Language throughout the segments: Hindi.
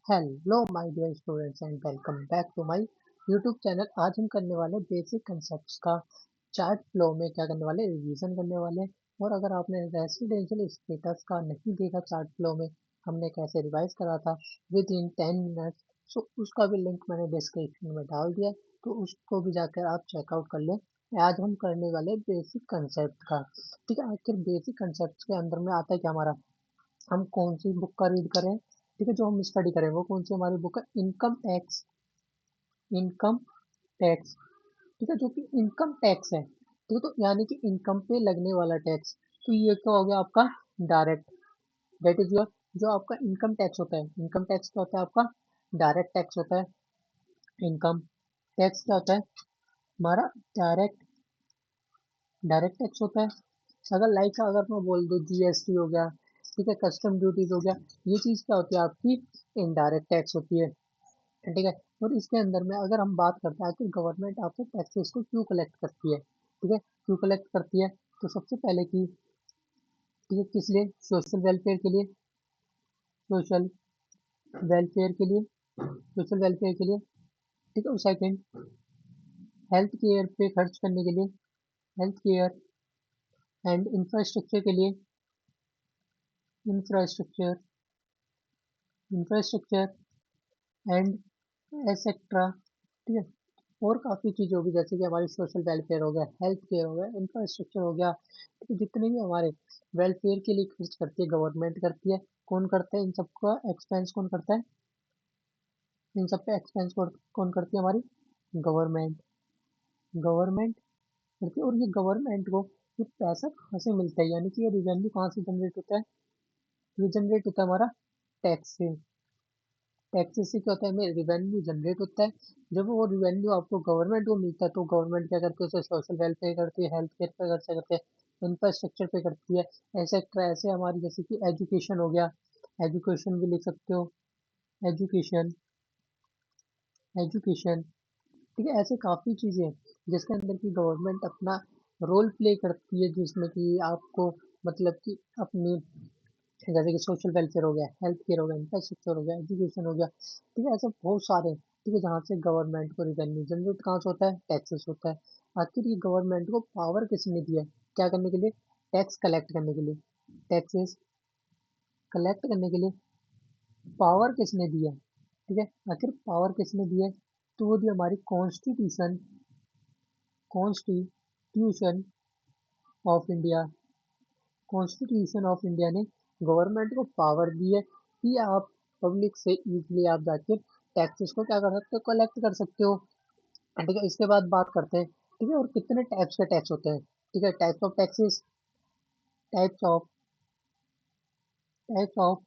Hello my dear students and welcome back to my YouTube channel. आज हम करने वाले बेसिक कंसेप्ट्स का चार्ट फ्लो में क्या करने वाले रिवीजन करने वाले। और अगर आपने रेसिडेंशियल स्टेटस का नहीं देखा चार्ट फ्लो में हमने कैसे रिवाइज करा था विद इन 10 मिनट्स, सो उसका भी लिंक मैंने डिस्क्रिप्शन में डाल दिया, तो उसको भी जाकर आप चेकआउट कर लें। आज हम करने वाले बेसिक कंसेप्ट का। ठीक है, आखिर बेसिक कंसेप्ट के अंदर में आता है क्या हमारा, हम कौन सी बुक का रीड करें। ठीक है, जो हम स्टडी करें वो कौन सी हमारी बुक है, इनकम टैक्स। इनकम टैक्स, ठीक है, जो कि इनकम टैक्स है। ठीक है, तो यानी कि इनकम पे लगने वाला टैक्स। तो ये क्या हो गया आपका डायरेक्ट, दैट इज योर, जो आपका इनकम टैक्स होता है। इनकम टैक्स क्या होता है आपका, डायरेक्ट टैक्स होता है। इनकम टैक्स क्या होता है हमारा, डायरेक्ट डायरेक्ट टैक्स होता है। अगर मैं बोल दूं जीएसटी हो गया, ठीक है, कस्टम ड्यूटीज हो गया, ये चीज क्या होती है आपकी, इनडायरेक्ट टैक्स होती है। ठीक है, और इसके अंदर में अगर हम बात करते हैं कि गवर्नमेंट आपसे टैक्सेस को क्यों कलेक्ट करती है। ठीक है, क्यों कलेक्ट करती है, तो सबसे पहले की, ठीक है, किस लिए, सोशल वेलफेयर के लिए। सोशल वेलफेयर के लिए, सोशल वेलफेयर के लिए। ठीक है, और सेकेंड, हेल्थ केयर पे खर्च करने के लिए, हेल्थ केयर एंड इंफ्रास्ट्रक्चर के लिए, इंफ्रास्ट्रक्चर इंफ्रास्ट्रक्चर एंड एसेट्रा। ठीक है, और काफ़ी चीज़ें होगी जैसे कि हमारी सोशल वेलफेयर हो गया, हेल्थ केयर हो गया, इंफ्रास्ट्रक्चर हो गया। ठीक है, जितने भी हमारे वेलफेयर के लिए खर्च करती है गवर्नमेंट करती है। कौन करता है इन सबका एक्सपेंस, कौन करता है इन सब पे एक्सपेंस, कौन करती है हमारी गवर्नमेंट। गवर्नमेंट करती है, और ये गवर्नमेंट को ये पैसा कहाँ से मिलता है, यानी कि ये रिवेन्यू कहाँ से जनरेट होता है, ये जनरेट होता है हमारा टैक्स से। टैक्सेस से क्या होता है, हमें रिवेन्यू जनरेट होता है। जब वो रिवेन्यू आपको गवर्नमेंट को मिलता है तो गवर्नमेंट क्या करती है, उसे सोशल वेलफेयर करती है, हेल्थ केयर पे खर्च करते हैं, इंफ्रास्ट्रक्चर पे करती है। ऐसे हमारी जैसे कि एजुकेशन हो गया, एजुकेशन भी लिख सकते हो, एजुकेशन एजुकेशन। ठीक है, ऐसे काफ़ी चीज़ें हैं जिसके अंदर की गवर्नमेंट अपना रोल प्ले करती है, जिसमें कि आपको मतलब कि अपनी, जैसे कि सोशल वेलफेयर हो गया, हेल्थ केयर हो गया, इंफ्रास्ट्रक्चर हो गया, एजुकेशन हो गया। ठीक है, ऐसे बहुत सारे हैं, ठीक है, जहाँ से गवर्नमेंट को रिवेन्यू जनरेट कहाँ से होता है, टैक्सेस होता है। आखिर ये गवर्नमेंट को पावर किसने दिया है, क्या करने के लिए, टैक्स कलेक्ट करने के लिए। टैक्सेस कलेक्ट करने के लिए पावर किसने दी है। ठीक है, आखिर पावर किसने दी है, तो वो दी हमारी constitution, constitution of India. Constitution of India ने गवर्नमेंट को पावर दी है कि आप पब्लिक से इजीली आप जाके टैक्सेस को क्या कर सकते हो, कलेक्ट कर सकते हो। ठीक है, इसके बाद बात करते हैं, ठीक है, और कितने टाइप्स के टैक्स होते हैं। ठीक है, types of taxes, types of types of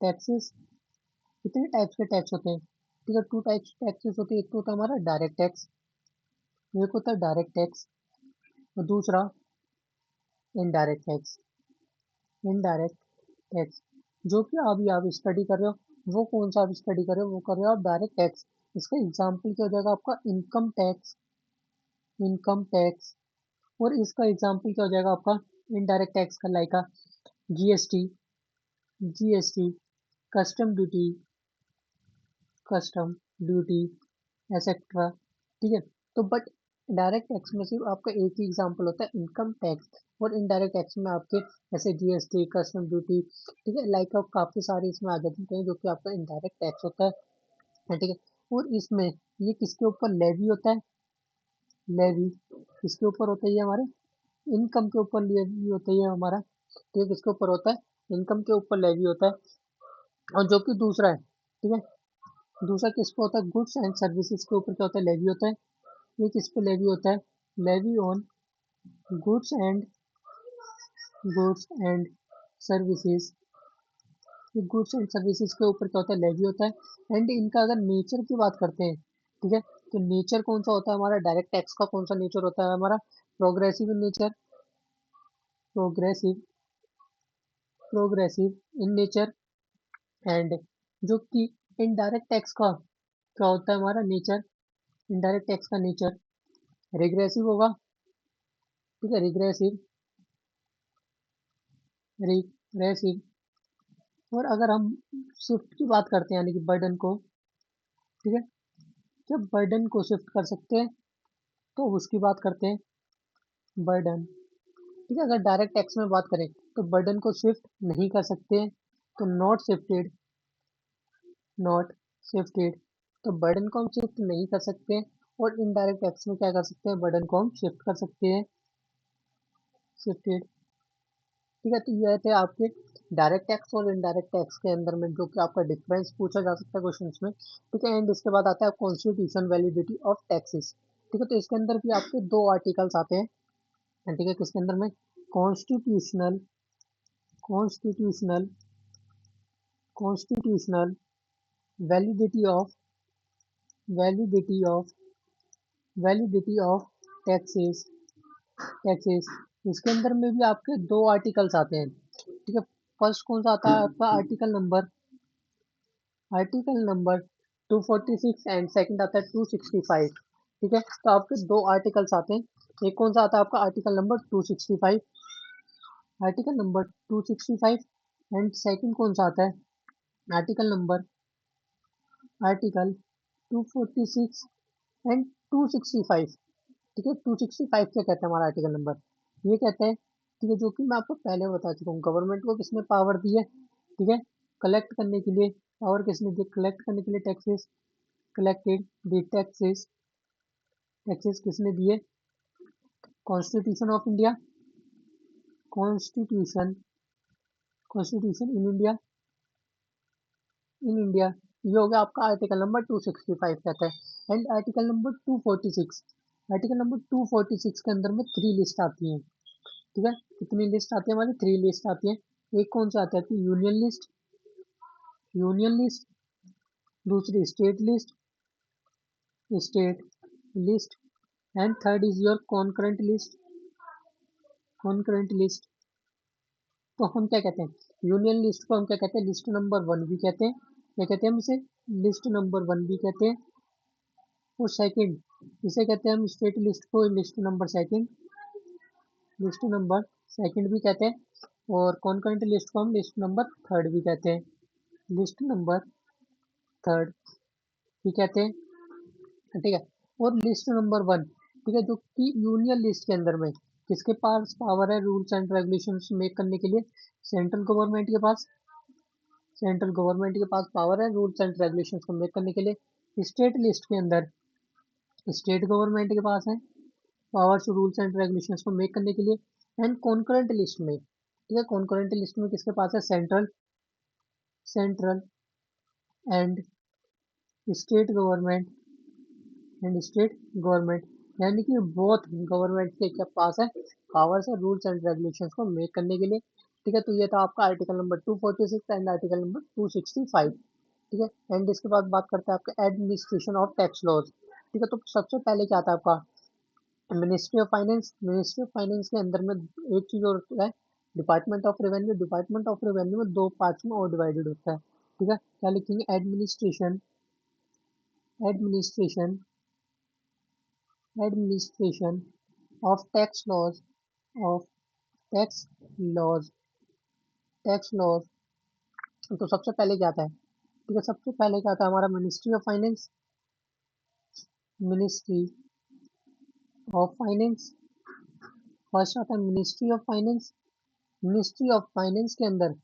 taxes, कितने टाइप्स के टैक्स होते हैं। ठीक है, टू टाइप्स टैक्सेस होते हैं, एक तो होता है हमारा डायरेक्ट टैक्स, एक होता है डायरेक्ट टैक्स, और दूसरा इनडायरेक्ट टैक्स। इनडायरेक्ट टैक्स, जो कि अभी आप स्टडी कर रहे हो वो कौन सा आप स्टडी कर रहे हो, वो कर रहे हो आप डायरेक्ट टैक्स। इसका एग्जाम्पल क्या हो जाएगा आपका, इनकम टैक्स, इनकम टैक्स। और इसका एग्जाम्पल क्या हो जाएगा आपका, इनडायरेक्ट टैक्स का, like GST, GST, custom duty, custom duty, etcetera. ठीक है, तो बट डायरेक्ट टैक्स में सिर्फ आपका एक ही एग्जांपल होता है, इनकम टैक्स। और इनडायरेक्ट टैक्स में आपके जैसे जीएसटी, कस्टम ड्यूटी, ठीक है, लाइक आप काफी सारे इसमें आ जाते हैं जो कि आपका इनडायरेक्ट टैक्स होता है। ठीक है, और इसमें ये किसके ऊपर लेवी होता है, लेवी किसके ऊपर होता है, ये हमारे इनकम के ऊपर लेवी होता है ये हमारा। ठीक है, किसके ऊपर होता है, इनकम के ऊपर लेवी होता है। और जो कि दूसरा है, ठीक है, दूसरा किस पे होता है, गुड्स एंड सर्विसेज के ऊपर क्या होता है, लेवी होता है। ये किस पे लेवी होता है, levy on goods and goods and services. ये गुड्स एंड सर्विसेज के ऊपर क्या होता है, लेवी होता है। एंड इनका अगर नेचर की बात करते हैं, ठीक है, तो नेचर कौन सा होता है हमारा, डायरेक्ट टैक्स का कौन सा नेचर होता है हमारा, progressive in nature, progressive progressive in nature. And जो कि इनडायरेक्ट टैक्स का क्या होता है हमारा नेचर, इनडायरेक्ट टैक्स का नेचर रिग्रेसिव होगा। ठीक है, रिग्रेसिव, रिग्रेसिव। और अगर हम शिफ्ट की बात करते हैं यानी कि बर्डन को, ठीक है, जब बर्डन को शिफ्ट कर सकते हैं तो उसकी बात करते हैं बर्डन। ठीक है, अगर डायरेक्ट टैक्स में बात करें तो बर्डन को शिफ्ट नहीं कर सकते हैं, तो नॉट शिफ्टेड, नॉट शिफ्टेड। तो बर्डन को हम शिफ्ट नहीं कर सकते हैं, और इनडायरेक्ट टैक्स में क्या कर सकते हैं, बर्डन को हम शिफ्ट कर सकते हैं, शिफ्टेड। ठीक है, तो ये थे आपके डायरेक्ट टैक्स और इनडायरेक्ट टैक्स के अंदर में जो कि आपका डिफरेंस पूछा जा सकता है क्वेश्चंस में। ठीक है, एंड इसके बाद आता है कॉन्स्टिट्यूशन वैलिडिटी ऑफ टैक्सेस। ठीक है, तो इसके अंदर भी आपके दो आर्टिकल्स आते हैं। ठीक है, किसके अंदर में, constitutional, constitutional, constitutional validity of, validity of, validity of taxes, taxes. इसके अंदर में भी आपके दो आर्टिकल्स आते हैं। ठीक है, फर्स्ट कौन सा आता है आपका, article number, article number 246, and second आता है 265। ठीक है, तो आपके दो आर्टिकल्स आते हैं। एक कौन सा आता है आपका, article number 265, article number 265, and second कौन सा आता है, आर्टिकल नंबर, आर्टिकल 246 एंड 265। ठीक है, 265 क्या कहते हैं हमारा आर्टिकल नंबर, ये कहते हैं, ठीक है, जो कि मैं आपको पहले बता चुका हूँ, गवर्नमेंट को किसने पावर दी है, ठीक है, कलेक्ट करने के लिए, पावर किसने दी, कलेक्ट करने के लिए taxes, collected the taxes, taxes किसने दिए, constitution of India, constitution, constitution in India, in India. ये हो गया आपका आर्टिकल नंबर 265 कहता है। And article number 246, article number 246 के अंदर में थ्री लिस्ट आती है। ठीक है, कितनी लिस्ट आती है हमारी, थ्री लिस्ट आती है। एक कौन सा आता है कि यूनियन लिस्ट, यूनियन लिस्ट, दूसरी state list, state list, and third is your concurrent list, concurrent list. तो हम क्या कहते हैं, यूनियन लिस्ट को हम क्या कहते हैं, लिस्ट नंबर वन भी कहते हैं, क्या कहते हैं हम इसे, लिस्ट नंबर वन भी कहते हैं। और सेकंड इसे कहते हैं हम स्टेट लिस्ट को list number second, list number second भी कहते हैं। और कॉन्करेंट लिस्ट को हम लिस्ट नंबर थर्ड भी कहते हैं, लिस्ट नंबर थर्ड भी कहते हैं। ठीक है, और लिस्ट नंबर वन, ठीक है, जो कि यूनियन लिस्ट के अंदर में किसके पास पावर है रूल्स एंड रेगुलेशंस मेक करने के लिए, सेंट्रल गवर्नमेंट के पास, सेंट्रल गवर्नमेंट के पास पावर है रूल्स एंड रेगुलेशंस को मेक करने के लिए। स्टेट लिस्ट के अंदर स्टेट गवर्नमेंट के पास है पावर्स रूल्स एंड रेगुलेशंस को मेक करने के लिए। एंड कॉन्करेंट लिस्ट में, ठीक है, कॉन्करेंट लिस्ट में किसके पास है, central, central and state government, and state government, यानी कि बोथ गवर्नमेंट के पास है पावर्स है रूल्स एंड रेगुलेशंस को मेक करने के लिए। ठीक है, तो ये था आपका article number 246 and article number 265। ठीक है, एंड इसके बाद बात करते हैं आपका एडमिनिस्ट्रेशन ऑफ टैक्स लॉज। ठीक है, तो सबसे पहले क्या आता है आपका, ministry of finance, ministry of finance के अंदर में एक चीज और होता है, department of revenue, department of revenue में दो पार्ट्स में और डिवाइडेड होता है। ठीक है, क्या लिखेंगे, administration, administration, administration of tax laws, of tax laws, tax laws. तो सबसे पहले क्या आता है, ठीक है, सबसे पहले क्या आता है हमारा, ministry of finance, ministry of finance, first आता है ministry of finance. Ministry of finance के अंदर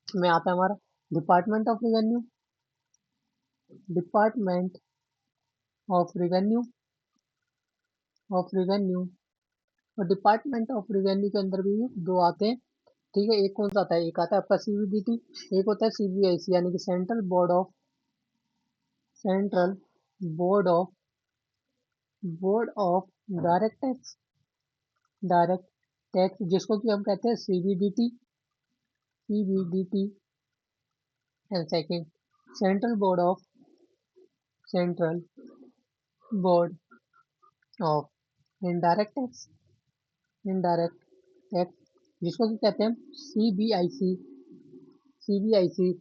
में आता है हमारा department of revenue, department of revenue, of revenue. और डिपार्टमेंट ऑफ रेवेन्यू के अंदर भी दो आते हैं। ठीक है, एक कौन सा आता है, एक आता है आपका सीबीडीटी, एक होता है सीबीआईसी, यानी कि central board of, central board of, board of direct tax, direct tax, जिसको कि हम कहते हैं CBDT, CBDT. And second central board of, central board of indirect tax, indirect tax, जिसको कि कहते हैं सीबीआईसी, सीबीआईसी।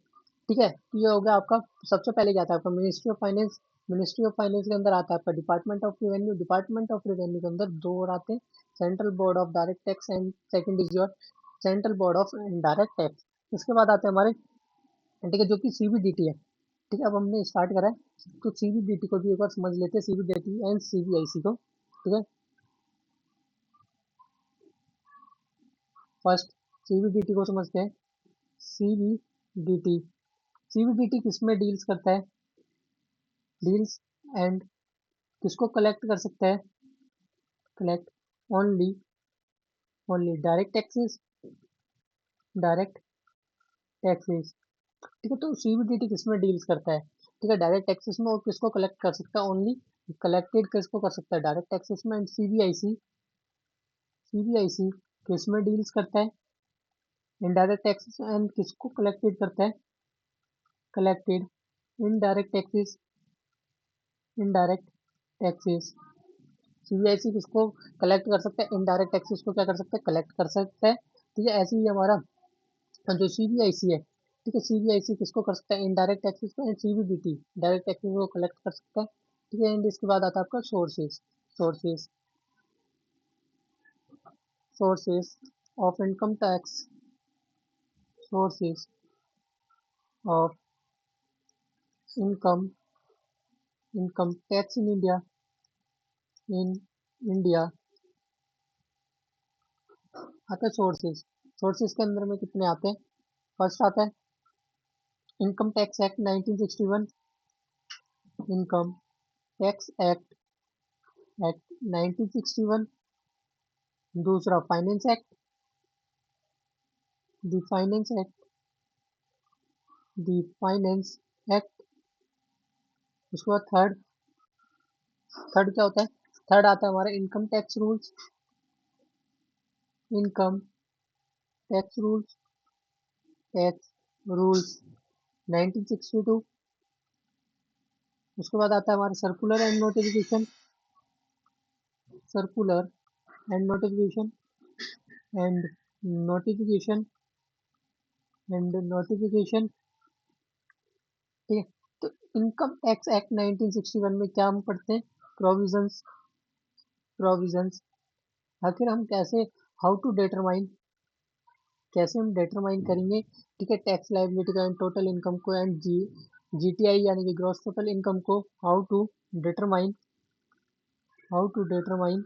ठीक है, तो ये हो गया आपका, सबसे पहले क्या था आपका, ministry of finance, ministry of finance के अंदर आता है आपका department of revenue, department of revenue के अंदर दो और आते हैं, central board of direct tax and second is your central board of indirect tax. इसके बाद आते हैं हमारे ठीक है, जो कि सीबीडीटी है। ठीक है, अब हमने स्टार्ट करा है तो सीबीडीटी को भी एक बार समझ लेते हैं, सीबीडीटी एंड सीबीआईसी को। ठीक है, फर्स्ट सीबीडीटी को समझते हैं। सीबीडीटी, सीबीडीटी किस में डील्स करता है? डील्स एंड किसको कलेक्ट कर सकता है? Collect only, only direct taxes, direct taxes. ठीक है, तो सीबीडीटी किस में डील्स करता है? ठीक है, डायरेक्ट टैक्सेस में, और किसको कलेक्ट कर सकता है? ओनली कलेक्टेड किसको कर सकता है? डायरेक्ट टैक्सेस में। एंड सीबीआईसी, सीबीआईसी किस में डील्स करता है? Indirect taxes. एंड किसको कलेक्टेड करता है? Collected indirect taxes, indirect taxes. CBIC किसको कलेक्ट कर सकता है? इनडायरेक्ट टैक्सेस को क्या कर सकता है? कलेक्ट कर सकता है। ठीक है, ऐसे ही हमारा जो सीबीआईसी है, ठीक है, सीबीआईसी किसको कर सकता है? इनडायरेक्ट टैक्सेस को। एंड सीबीडीटी डायरेक्ट टैक्सेस को कलेक्ट कर सकता है। ठीक है, एंड इसके बाद आता है आपका sources, sources, sources of income tax, sources of income, income tax in India, in India. आता है सोर्सेस, सोर्सेस के अंदर में कितने आते हैं? फर्स्ट आता है income tax act 1961, income tax act, act 1961। दूसरा finance act, the finance act, the finance act. उसके बाद थर्ड, थर्ड क्या होता है? थर्ड आता है हमारा income tax rules, income tax rules, tax rules 1962। उसके बाद आता है हमारा circular and notification, circular and notification, and notification, and notification. ठीक है, तो इनकम टैक्स एक्ट 1961 में क्या हम पढ़ते हैं? Provisions, provisions. आखिर हम कैसे, हाउ टू डिटरमाइन, कैसे हम डिटरमाइन करेंगे? ठीक है, टैक्स लायबिलिटी का एंड टोटल इनकम को, एंड जीटीआई यानी कि ग्रॉस टोटल इनकम को। How to determine, how to determine,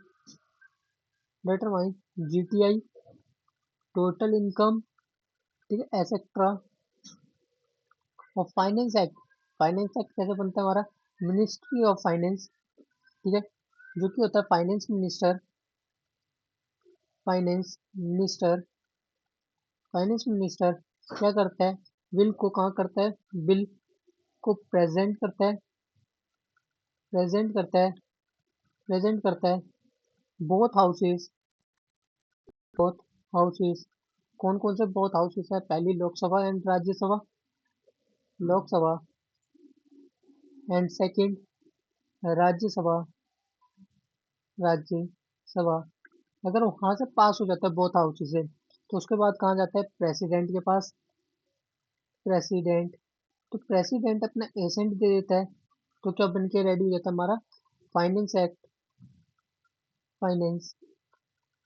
determine GTI, total income. ठीक है, एसेट्रा। और फाइनेंस एक्ट, फाइनेंस एक्ट कैसे बनता है हमारा? मिनिस्ट्री ऑफ फाइनेंस, ठीक है, जो कि होता है finance minister, finance minister, finance minister क्या करता है? बिल को कहाँ करता है? बिल को प्रेजेंट करता है, प्रेजेंट करता है, प्रेजेंट करता है बोथ हाउसेस, बोथ हाउसेस। कौन कौन से बोथ हाउसेस है? पहली Lok Sabha and Rajya Sabha, Lok Sabha. And second Rajya Sabha, Rajya Sabha. अगर वहां से पास हो जाता है बोथ हाउसेस से, तो उसके बाद कहाँ जाता है? प्रेसिडेंट के पास, प्रेसिडेंट। तो प्रेसिडेंट अपना एसेंट दे देता है, तो क्या बन के रेडी हो जाता है हमारा? फाइनेंस एक्ट, फाइनेंस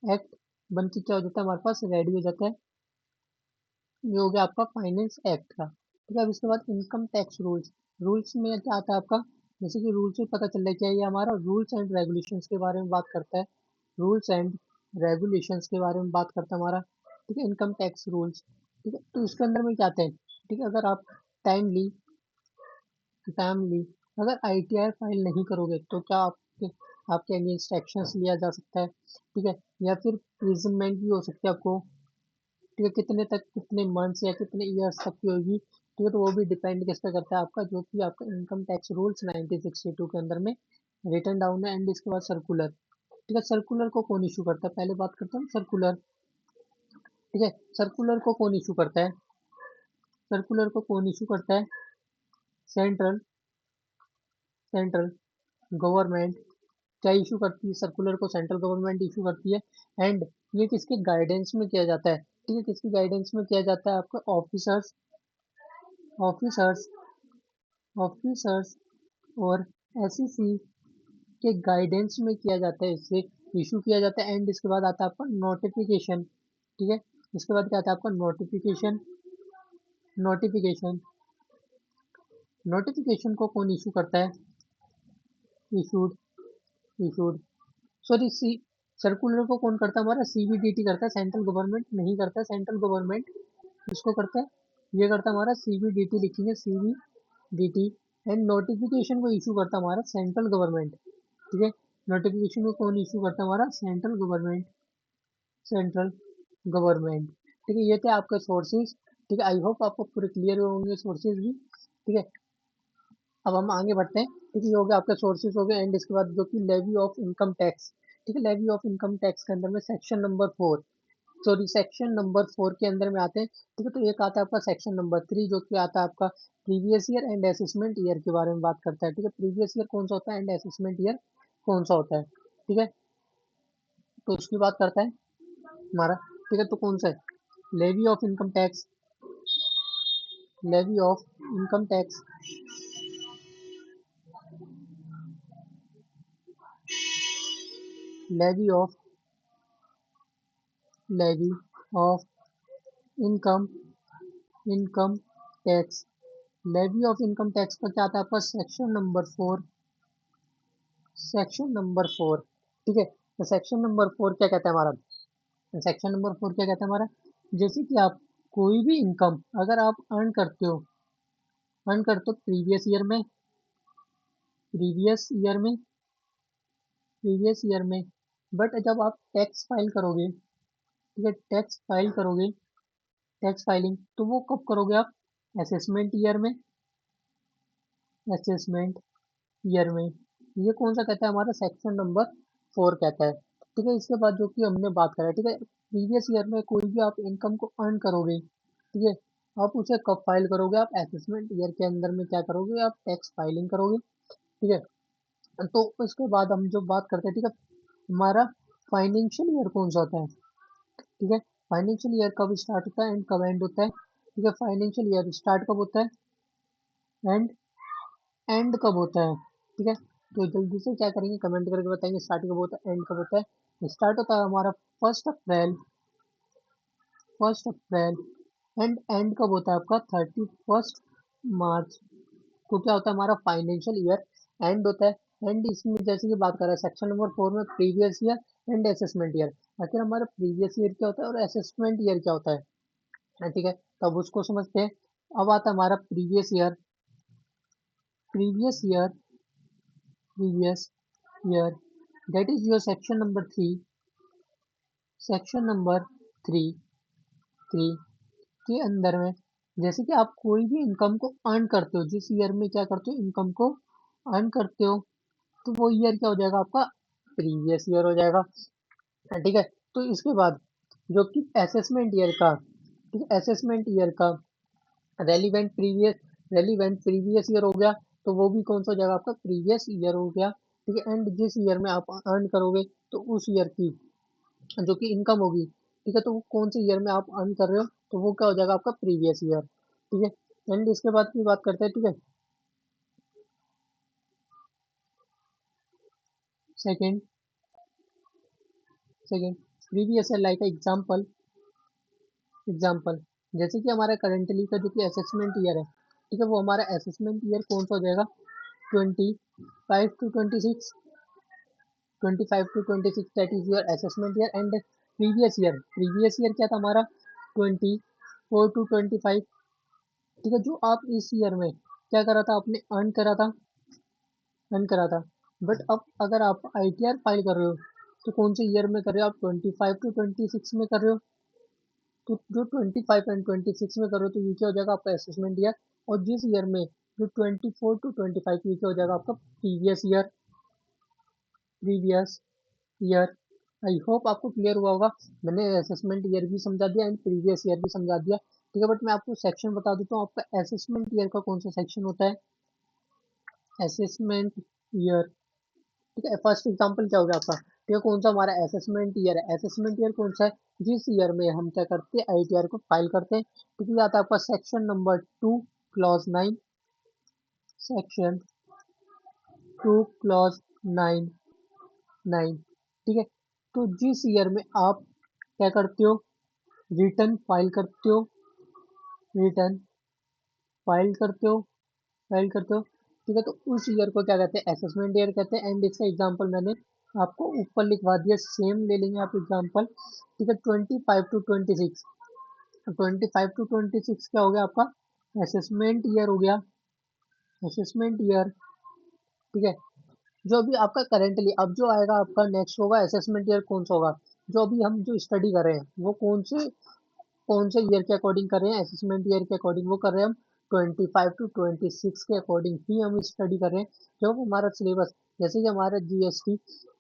एक्ट बन के क्या हो जाता है हमारे पास? रेडी हो जाता है। ये हो गया आपका फाइनेंस एक्ट का। ठीक है, अब इसके बाद इनकम टैक्स रूल्स, रूल्स में क्या आता है आपका? जैसे कि रूल से पता चल रहा है क्या, ये हमारा रूल्स एंड रेगुलेशंस के बारे में बात करता है, रूल्स एंड रेगुलेशंस के बारे में बात करता है हमारा। ठीक है, इनकम टैक्स रूल्स। ठीक है, तो इसके अंदर में क्या आते हैं? ठीक है, अगर आप टाइमली, टाइमली अगर आईटीआर फाइल नहीं करोगे तो क्या आपके, आपके अगेंस्ट एक्शंस लिया जा सकता है। ठीक है, या फिर प्रिजनमेंट भी हो सकती है आपको। ठीक है, कितने तक, कितने मंथ्स या कितने ईयर्स तक की होगी। ठीक है, तो वो भी डिपेंड किस पे करता है आपका, जो कि आपका इनकम टैक्स रूल्स 1962 के अंदर में रिटर्न डाउन है। एंड इसके बाद सर्कुलर। ठीक है, सर्कुलर को कौन इशू करता है? पहले बात करते हैं सर्कुलर। ठीक है, सर्कुलर को कौन इशू करता है? सर्कुलर को कौन इशू करता है? सेंट्रल, सेंट्रल गवर्नमेंट क्या इशू करती है? सर्कुलर को सेंट्रल गवर्नमेंट इशू करती है। एंड ये किसके गाइडेंस में किया जाता है? ठीक है, किसकी गाइडेंस में किया जाता है? आपका ऑफिसर्स, ऑफिसर्स, ऑफिसर्स और एसईसी के गाइडेंस में किया जाता है, इससे इशू किया जाता है। एंड इसके बाद आता है आपका नोटिफिकेशन। ठीक है, इसके बाद क्या आता है आपका? Notification, notification. नोटिफिकेशन को कौन इशू करता है? Issued, issued, sorry C, circular को कौन करता है? हमारा सीबीडीटी करता है, सेंट्रल गवर्नमेंट नहीं करता है। सेंट्रल गवर्नमेंट इसको करता है, ये करता है हमारा सीबीडीटी, लिखेंगे सीबीडीटी। एंड नोटिफिकेशन को इशू करता है हमारा सेंट्रल गवर्नमेंट, ठीक है। नोटिफिकेशन को कौन इशू करता है? हमारा सेंट्रल गवर्नमेंट, सेंट्रल गवर्नमेंट, ठीक है। ये थे आपके सोर्सेज, ठीक है। आई होप आपको पूरे क्लियर होंगे सोर्सेज भी, ठीक है। अब हम आगे बढ़ते हैं, ठीक है। ये हो गया आपके सोर्सेज हो गए। एंड इसके बाद जो कि लेवी ऑफ इनकम टैक्स, ठीक है। लेवी ऑफ इनकम टैक्स के अंदर में section number 4, sorry section number 4 के अंदर में आते हैं, ठीक है। तो एक आता है आपका सेक्शन नंबर 3 जो कि आता है आपका previous year and assessment year के बारे में बात करता है, ठीक है। प्रीवियस ईयर कौन सा होता है एंड असेसमेंट ईयर कौन सा होता है, ठीक है। तो उसकी बात करता है हमारा, ठीक है। तो कौन सा है? Levy of income tax, levy of income tax, levy of, levy of income, income tax, levy of income tax का क्या आता है आपका? सेक्शन नंबर 4, सेक्शन नंबर 4, ठीक है। तो सेक्शन नंबर 4 क्या कहता है हमारा? सेक्शन नंबर 4 क्या कहता है हमारा? जैसे कि आप कोई भी इनकम अगर आप अर्न करते हो, अर्न करते हो प्रीवियस ईयर में, प्रीवियस ईयर में, प्रीवियस ईयर में, बट जब आप टैक्स फाइल करोगे, ठीक है, टैक्स फाइल करोगे, टैक्स फाइलिंग, तो वो कब करोगे आप? असेसमेंट ईयर में, असेसमेंट ईयर में। ये कौन सा कहता है हमारा? सेक्शन नंबर 4 कहता है, ठीक है। इसके बाद जो कि हमने बात करा, ठीक है, प्रीवियस ईयर में कोई भी आप इनकम को अर्न करोगे, ठीक है, आप उसे कब फाइल करोगे? आप असेसमेंट ईयर के अंदर में क्या करोगे? आप टैक्स फाइलिंग करोगे, ठीक है। तो उसके बाद हम जो बात करते हैं, ठीक है, हमारा फाइनेंशियल ईयर कौन सा होता है, ठीक है। फाइनेंशियल ईयर कब स्टार्ट होता है एंड कब एंड होता है, ठीक है। फाइनेंशियल ईयर स्टार्ट कब होता है एंड एंड कब होता है, ठीक है। तो जल्दी से क्या करेंगे, कमेंट करके बताएंगे स्टार्ट कब होता है एंड कब होता है। स्टार्ट होता है हमारा 1 अप्रैल, 1 अप्रैल, एंड एंड कब होता है आपका? 31 मार्च। तो क्या होता है हमारा? फाइनेंशियल ईयर एंड होता है। एंड इसमें जैसे कि बात कर रहे हैं सेक्शन नंबर 4 में previous year and assessment year, आखिर हमारा प्रीवियस ईयर क्या होता है और असेसमेंट ईयर क्या होता है, ठीक है। तब उसको समझते हैं। अब आता है हमारा previous year, previous year, previous year, that is your section number 3, section number 3, 3 के अंदर में जैसे कि आप कोई भी इनकम को अर्न करते हो, जिस ईयर में क्या करते हो? इनकम को अर्न करते हो, तो वो ईयर क्या हो जाएगा आपका? प्रीवियस ईयर हो जाएगा, ठीक है। तो इसके बाद जो कि असेसमेंट ईयर का, ठीक है, असेसमेंट ईयर का relevant previous, relevant previous year हो गया, तो वो भी कौन सा हो जाएगा आपका? प्रीवियस ईयर हो गया, ठीक है। एंड जिस ईयर में आप अर्न करोगे, तो उस ईयर की जो कि इनकम होगी, ठीक है, तो वो कौन से ईयर में आप अर्न कर रहे हो, तो वो क्या हो जाएगा आपका? प्रीवियस ईयर, ठीक है। एंड इसके बाद की बात करते हैं, ठीक है। Second, second previous year like example, example जैसे कि हमारा करेंटली का जो कि असेसमेंट ईयर है, ठीक है, वो हमारा असेसमेंट ईयर कौन सा हो जाएगा? 25 to 26, 25 to 26, that is your assessment year. And previous year, previous year क्या था हमारा? 24 to 25, ठीक है। जो आप इस ईयर में क्या करा था? आपने अर्न करा था, अर्न करा था, बट अब अगर आप आईटीआर फाइल कर रहे हो, तो कौन से ईयर में कर रहे हो आप? 25 to 26 में कर रहे हो, तो जो 25 एंड 26 में करो, तो ये क्या हो जाएगा आपका? Assessment year. और जिस ईयर में जो 24 to 25, ये क्या हो जाएगा आपका? Previous year, previous year. I hope आपको क्लियर हुआ होगा। मैंने असेसमेंट ईयर भी समझा दिया एंड प्रीवियस ईयर भी समझा दिया, ठीक है। बट मैं आपको सेक्शन बता देता हूँ, आपका असेसमेंट ईयर का कौन सा सेक्शन होता है? असेसमेंट ईयर, ठीक है। फर्स्ट एग्जांपल क्या हो गया आपका? ठीक है, कौन सा हमारा असेसमेंट ईयर है? असेसमेंट ईयर कौन सा है? जिस ईयर में हम क्या करते हैं? आईटीआर को फाइल करते हैं, ठीक है। आता है आपका section number 2 clause 9, section 2 clause 9, 9, ठीक है। तो जिस ईयर में आप क्या करते हो? रिटर्न फाइल करते हो, रिटर्न फाइल करते हो, फाइल करते हो, ठीक है, तो उस ईयर को क्या कहते हैं, असेसमेंट ईयर कहते हैं। एंड इसका एग्जांपल मैंने आपको ऊपर लिखवा दिया, सेम ले लेंगे आप एग्जांपल, ठीक है। 25 to 26, 25 to 26 क्या हो गया आपका, असेसमेंट ईयर हो गया, असेसमेंट ईयर, ठीक है। जो अभी आपका करेंटली अब जो आएगा आपका नेक्स्ट होगा असेसमेंट ईयर, कौन सा होगा, जो अभी हम जो स्टडी कर रहे हैं वो कौन से ईयर के अकॉर्डिंग कर रहे हैं, असेसमेंट ईयर के अकॉर्डिंग वो कर रहे हैं हम, 25 to 26 के अकॉर्डिंग ही हम स्टडी कर रहे हैं। जब हमारा सिलेबस, जैसे कि हमारा जीएसटी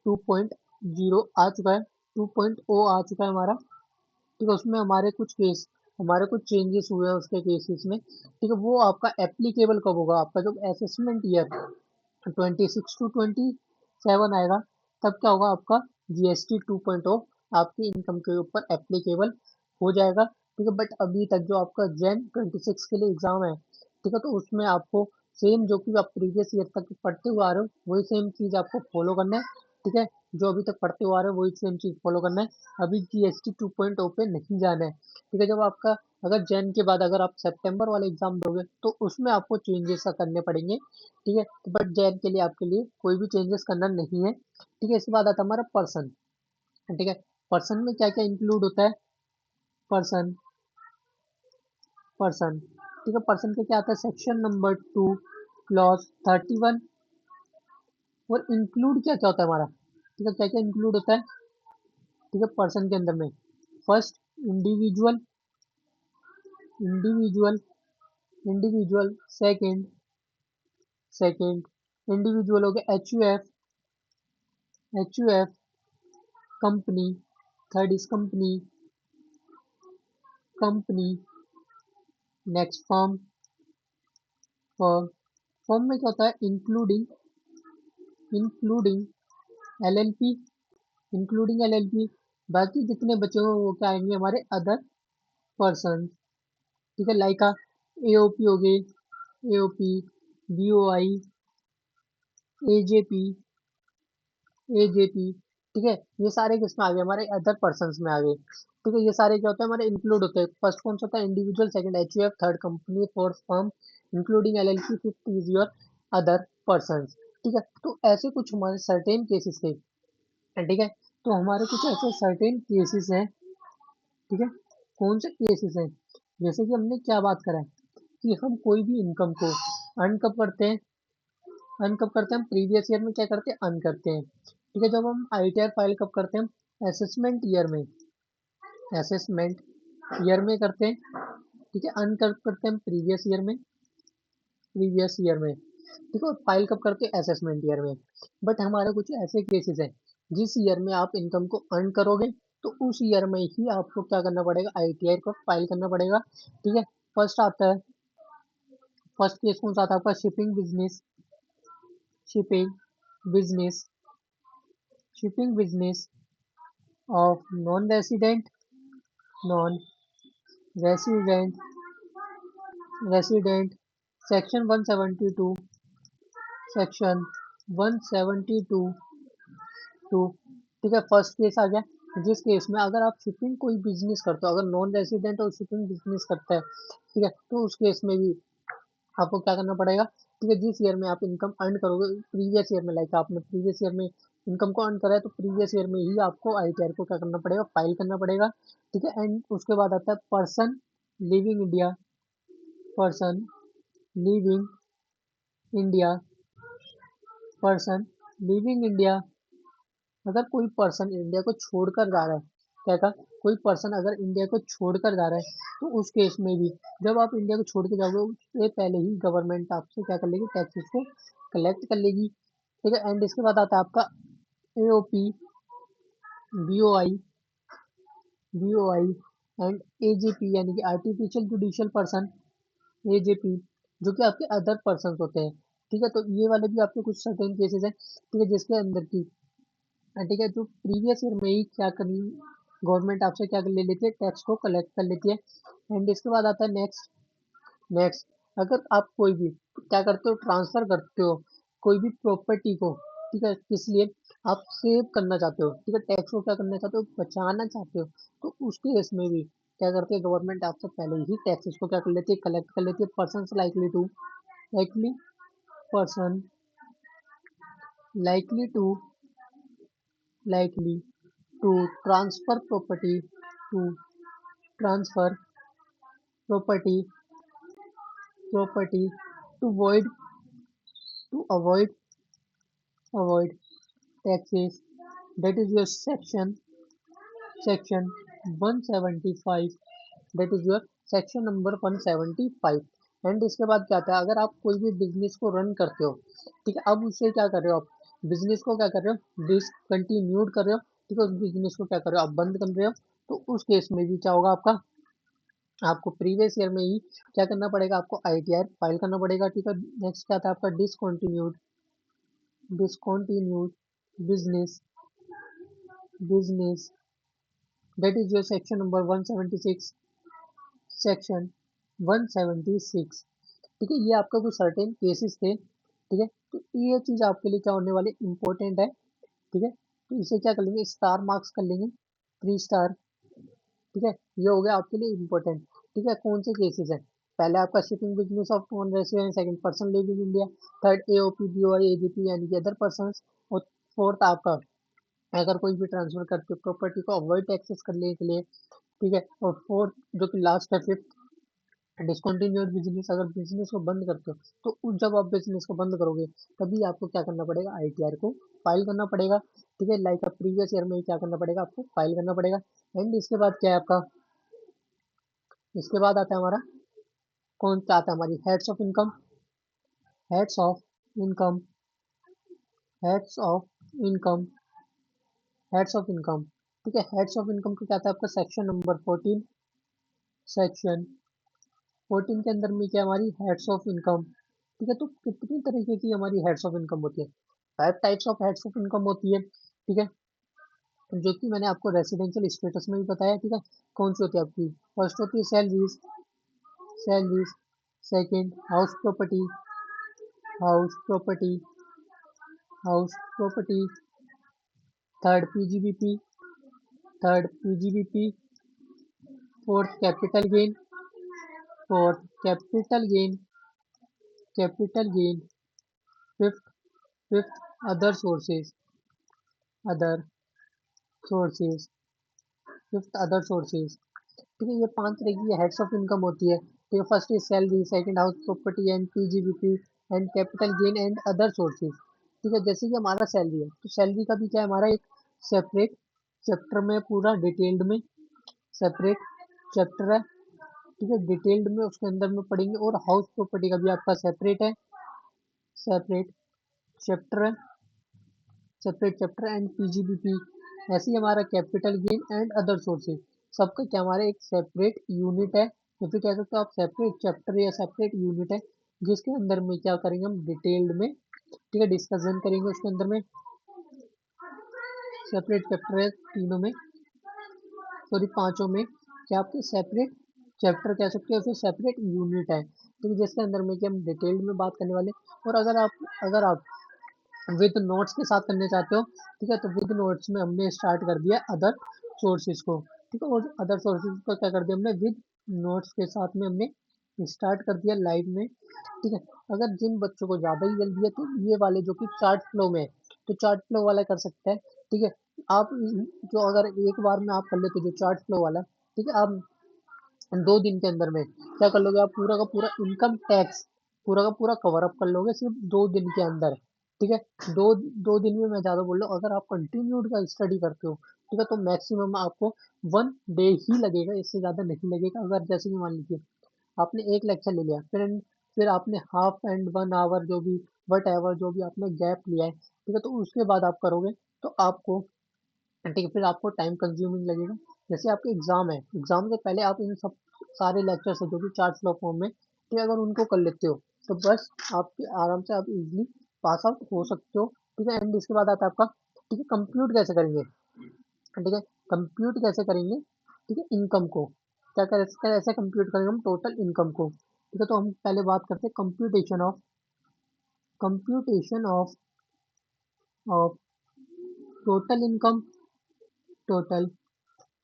2.0 आ चुका है, 2.0 आ चुका है हमारा, ठीक है, उसमें हमारे कुछ चेंजेस हुए हैं उसके केसेस में, ठीक है। वो आपका एप्लीकेबल कब होगा, आपका जो असेसमेंट ईयर 26 to 27 आएगा, तब क्या होगा आपका जीएसटी 2.0 आपकी इनकम के ऊपर एप्लीकेबल हो जाएगा, ठीक है। बट अभी तक जो आपका Jan 26 के लिए एग्जाम है, ठीक है, तो उसमें आपको सेम जो कि आप प्रीवियस ईयर तक पढ़ते हुए आ रहे हो वही सेम चीज आपको फॉलो करना है, ठीक है। जो अभी तक पढ़ते हुए आ रहे हो वही सेम चीज फॉलो करना है, अभी जीएसटी 2.0 पे नहीं जाना है, ठीक है। जब आपका अगर जैन के बाद अगर आप सितंबर वाले एग्जाम दोगे तो उसमें आपको चेंजेस करने पड़ेंगे, ठीक है। बट जैन के लिए आपके लिए कोई भी चेंजेस करना नहीं है, ठीक है। इसके बाद आता है हमारा पर्सन, ठीक है। पर्सन में क्या क्या इंक्लूड होता है, पर्सन, पर्सन, ठीक है। पर्सन के क्या आता है, सेक्शन नंबर 2 क्लॉज 31, और इंक्लूड क्या क्या होता है हमारा, ठीक है, क्या क्या इंक्लूड होता है, ठीक है, पर्सन के अंदर में, first individual, individual, individual, second, second individual हो गया, H U F, H U F, company, third is company, company, next firm, firm, firm में क्या होता है, including, including LLP, including LLP, बाकी जितने बचे हुए वो क्या आएंगे हमारे अदर पर्सन, ठीक है। लाइक एओपी हो गए, एओपी, बीओआई, एजेपी, एजेपी, ठीक है। ये सारे किसमें आ गए, हमारे अदर पर्सन्स में आ गए, ठीक है। ये सारे क्या होते हैं हमारे इंक्लूड होते हैं, फर्स्ट कौन सा होता है individual, second HUF, third company, fourth firm, including LLP, fifth is your other persons, ठीक है। तो ऐसे कुछ हमारे सर्टेन केसेस थे, ठीक है। तो हमारे कुछ ऐसे सर्टेन केसेस हैं, ठीक है। कौन से केसेस हैं, जैसे कि हमने क्या बात करा है कि हम कोई भी इनकम को अर्न कब करते हैं, अर्न कब करते हैं हम प्रीवियस ईयर में क्या करते हैं, अर्न करते हैं, ठीक है। जब हम आईटीआर फाइल कब करते हैं हम असेसमेंट ईयर में, असेसमेंट ईयर में करते हैं, ठीक है। अर्न कब करते हैं हम प्रीवियस ईयर में, प्रीवियस ईयर में, ठीक है। फाइल कब करते हैं असेसमेंट ईयर में। बट हमारे कुछ ऐसे केसेस हैं जिस ईयर में आप इनकम को अर्न करोगे तो उस ईयर में ही आपको क्या करना पड़ेगा, आईटीआर को फाइल करना पड़ेगा, ठीक है। फर्स्ट आता है, फर्स्ट केस कौन सा आता है आपका, shipping business, shipping business, shipping business of non resident, non resident, resident, section 172, section 172 two, ठीक है। फर्स्ट केस आ गया, जिस केस में अगर आप शिपिंग कोई बिजनेस करते हो, अगर नॉन रेसिडेंट और शिपिंग बिजनेस करता है, ठीक है, तो उस केस में भी आपको क्या करना पड़ेगा, ठीक है। जिस ईयर में आप इनकम अर्न करोगे प्रीवियस ईयर में, लाइक आपने प्रीवियस ईयर में इनकम को अर्न करा है तो प्रीवियस ईयर में ही आपको आईटीआर को क्या करना पड़ेगा, फाइल करना पड़ेगा, ठीक है। एंड उसके बाद आता है person living India, person living India, person living India, अगर कोई पर्सन इंडिया को छोड़कर जा रहा है, क्या कहा, कोई पर्सन अगर इंडिया को छोड़कर जा रहा है तो उस केस में भी जब आप इंडिया को छोड़ के जाओगे उससे पहले ही गवर्नमेंट आपसे क्या कर लेगी, टैक्सेस को कलेक्ट कर लेगी, ठीक है। एंड इसके बाद आता है आपका AOP, BOI, BOI and AJP, यानी कि आर्टिफिशियल जुडिशियल पर्सन, एजेपी, जो कि आपके अदर पर्सन होते हैं, ठीक है। तो ये वाले भी आपके कुछ सर्टेन केसेस हैं, ठीक है, जिसके अंदर की, ठीक है, जो प्रीवियस ईयर में ही क्या कर, गवर्नमेंट आपसे क्या कर ले लेती है, टैक्स को कलेक्ट कर लेती है। एंड इसके बाद आता है नेक्स्ट, नेक्स्ट, अगर आप कोई भी क्या करते हो, ट्रांसफर करते हो कोई भी प्रॉपर्टी को, ठीक है, किस लिए, आप सेव करना चाहते हो, ठीक है, टैक्स को क्या करना चाहते हो, बचाना चाहते हो, तो उस केस में भी क्या करती है गवर्नमेंट आपसे पहले ही टैक्सेस को क्या कर लेती है, कलेक्ट कर लेती है, person likely to, likely person, likely to likely to transfer property, to transfer property property to avoid taxes. That is your section 175, that is your section number 175। And इसके बाद क्या आता है, अगर आप कोई भी बिजनेस को रन करते हो, ठीक है, अब उससे क्या कर रहे हो, आप बिजनेस को क्या कर रहे हो, डिसकंटिन्यूड कर रहे हो, ठीक है, उस बिजनेस को क्या कर रहे हो, आप बंद कर रहे हो, तो उस केस में भी क्या होगा आपका, आपको प्रीवियस ईयर में ही क्या करना पड़ेगा, आपको आईटीआर फाइल करना पड़ेगा, ठीक है। नेक्स्ट क्या था आपका, discontinued business business that is your section number 176, section 176, ठीक है। ये आपका कुछ सर्टेन केसेस थे, ठीक है, तो ये चीज आपके लिए क्या होने वाली इंपॉर्टेंट है, ठीक है। तो इसे क्या कर लेंगे, स्टार मार्क्स कर लेंगे, 3 स्टार, ठीक है। ये हो गया आपके लिए इम्पोर्टेंट, ठीक है। कौन से केसेस है, पहले आपका shipping business of non resident, second person living in India, third AOP BOI AGP यानी कि अदर पर्सन, और फोर्थ आपका अगर कोई भी ट्रांसफर करके प्रॉपर्टी को अवॉइड टैक्सेस करने के लिए, ठीक है। और फोर्थ जो कि लास्ट है, फिफ्थ डिस्कंटिन्यूड बिजनेस, अगर बिजनेस को बंद करते हो, तो जब आप बिजनेस को बंद करोगे तभी आपको क्या करना पड़ेगा, आईटीआर को फाइल करना पड़ेगा, ठीक है। लाइक प्रीवियस ईयर में ही क्या करना पड़ेगा, आपको फाइल करना पड़ेगा। एंड इसके बाद क्या है आपका, इसके बाद आता है हमारा, कौन सा आता है, हमारी heads of income, heads of income heads of income heads of income, ठीक है। हेड्स ऑफ इनकम को क्या आता है आपका, सेक्शन नंबर 14, सेक्शन 14 के अंदर में क्या हमारी हेड्स ऑफ इनकम, ठीक है। तो कितनी तरीके की हमारी हेड्स ऑफ इनकम होती है, 5 types of heads of income होती है, ठीक है, जो कि मैंने आपको रेसिडेंशियल स्टेटस में भी बताया, ठीक है। कौन सी होती है आपकी, फर्स्ट होती है salaries, second house property house property, third PGBP, fourth capital gain, capital gain, fifth fifth other sources other sources, ठीक है। ये 5 तरह की हेड्स ऑफ इनकम होती है, ठीक है। First is salary, second house property and PGBP and capital gain and other sources, ठीक है। जैसे कि हमारा सैलरी है, तो सैलरी का भी क्या है, हमारा एक सेपरेट चैप्टर में पूरा डिटेल्ड में सेपरेट चैप्टर है, ठीक है, डिटेल्ड में उसके अंदर में पढ़ेंगे। और हाउस प्रॉपर्टी का भी आपका सेपरेट चैप्टर है, सेपरेट चैप्टर एंड पीजीबीपी। ऐसे ही हमारा capital gain and other sources, सबका क्या हमारा एक सेपरेट यूनिट है, या फिर कह सकते हो आप सेपरेट चैप्टर या सेपरेट यूनिट है, जिसके अंदर में क्या करेंगे हम डिटेल्ड में, ठीक है, डिस्कशन करेंगे उसके अंदर में। सेपरेट चैप्टर है तीनों में, सॉरी पांचों में, क्या आपके सेपरेट चैप्टर कह सकते हो, फिर सेपरेट यूनिट है, ठीक है, जिसके अंदर में कि हम डिटेल्ड में बात करने वाले। और अगर आप विद नोट्स के साथ करने चाहते हो, ठीक है, तो विद नोट्स में हमने स्टार्ट कर दिया अदर सोर्सेज को, ठीक है। और अदर सोर्सेज को क्या कर दिया हमने, विद नोट्स के साथ में हमने स्टार्ट कर दिया लाइव में, ठीक है। अगर जिन बच्चों को ज़्यादा ही जल्दी है, तो ये वाले जो कि चार्ट फ्लो में है, तो चार्ट फ्लो वाला कर सकते हैं, ठीक है। आप जो अगर एक बार में आप कर लेते जो चार्ट फ्लो वाला, ठीक है, आप 2 दिन के अंदर में क्या कर लोगे, आप पूरा का पूरा इनकम टैक्स पूरा का पूरा कवर अप कर लोगे सिर्फ 2 दिन के अंदर, ठीक है। दो 2 दिन में मैं ज्यादा बोल रहा हूँ, अगर आप कंटिन्यूड का स्टडी करते हो, ठीक है, तो मैक्सिमम आपको 1 डे ही लगेगा, इससे ज्यादा नहीं लगेगा। अगर जैसे कि मान लीजिए आपने एक लेक्चर ले लिया, फिर आपने हाफ एंड 1 आवर जो भी वट एवर जो भी आपने गैप लिया है, ठीक है, तो उसके बाद आप करोगे, तो आपको, ठीक है, फिर आपको टाइम कंज्यूमिंग लगेगा। जैसे आपके एग्जाम है, एग्जाम से पहले आप इन सब सारे लेक्चर्स है जो कि चार्ट फ्लो फॉर्म में, ठीक है, अगर उनको कर लेते हो, तो बस आपके आराम से आप इजीली पास आउट हो सकते हो, ठीक है। एंड इसके बाद आता है आपका, ठीक है, कंप्यूट कैसे करेंगे, ठीक है, कंप्यूट कैसे करेंगे, ठीक है, इनकम को कैसे कंप्यूट करेंगे हम टोटल इनकम को, ठीक है। तो हम पहले बात करते हैं computation of total income, total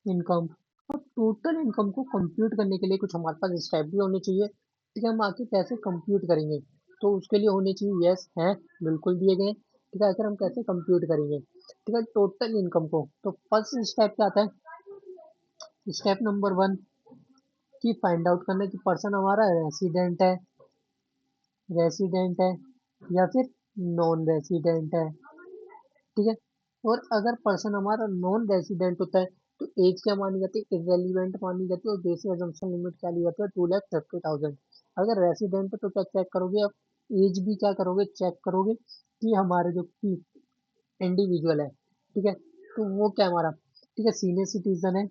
income. और टोटल इनकम को कंप्यूट करने के लिए कुछ हमारे पास स्टेप भी होने चाहिए, ठीक है। हम आके कैसे कंप्यूट करेंगे, तो उसके लिए होने चाहिए यस है, बिल्कुल दिए गए। ठीक है, अगर हम कैसे कंप्यूट करेंगे, ठीक है, टोटल इनकम को, तो फर्स्ट स्टेप क्या आता है, स्टेप नंबर वन की फाइंड आउट करना कि पर्सन हमारा रेसिडेंट है या फिर नॉन रेसिडेंट है। ठीक है, और अगर पर्सन हमारा नॉन रेसिडेंट होता है तो एज क्या मानी जाती है, इररेलीवेंट मानी जाती है, और बेसिक अजम्पशन लिमिट क्या ली जाती है, 2,50,000। अगर रेसिडेंट है तो क्या चेक करोगे आप, एज भी क्या करोगे, चेक करोगे कि हमारे जो की इंडिविजुअल है, ठीक है, तो वो क्या हमारा, ठीक है, सीनियर सिटीजन है,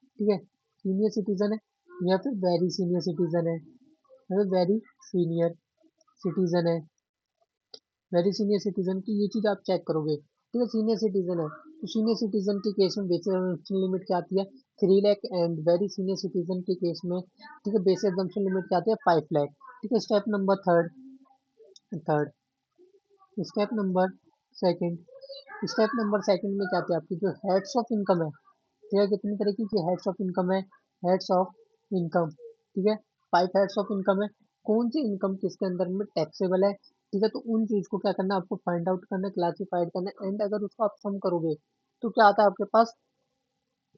ठीक है, सीनियर सिटीजन है या फिर वेरी सीनियर सिटीजन है, या फिर वेरी सीनियर सिटीजन है। वेरी सीनियर सिटीजन की ये चीज आप चेक करोगे, ठीक है, सीनियर सिटीजन है तो सीनियर सिटीजन के केस में बेसिक एजम्पशन लिमिट क्या आती है, 3 lakh, and very senior citizen के केस में, ठीक है, बेसिक एजम्पशन लिमिट क्या आती है, 5 लाख। ठीक है, step number third step number second step number second में क्या आती है, आपकी जो हेड्स ऑफ इनकम है, ठीक है, कितनी तरीके की हेड्स ऑफ इनकम है, हेड्स ऑफ इनकम, ठीक है, 5 हेड्स ऑफ इनकम है। कौन सी इनकम किसके अंदर में टैक्सेबल है, ठीक है, तो उन चीज को क्या करना है, आपको फाइंड आउट करना है, क्लासिफाइड करना है, एंड अगर उसको आप सम करोगे तो क्या आता है आपके पास,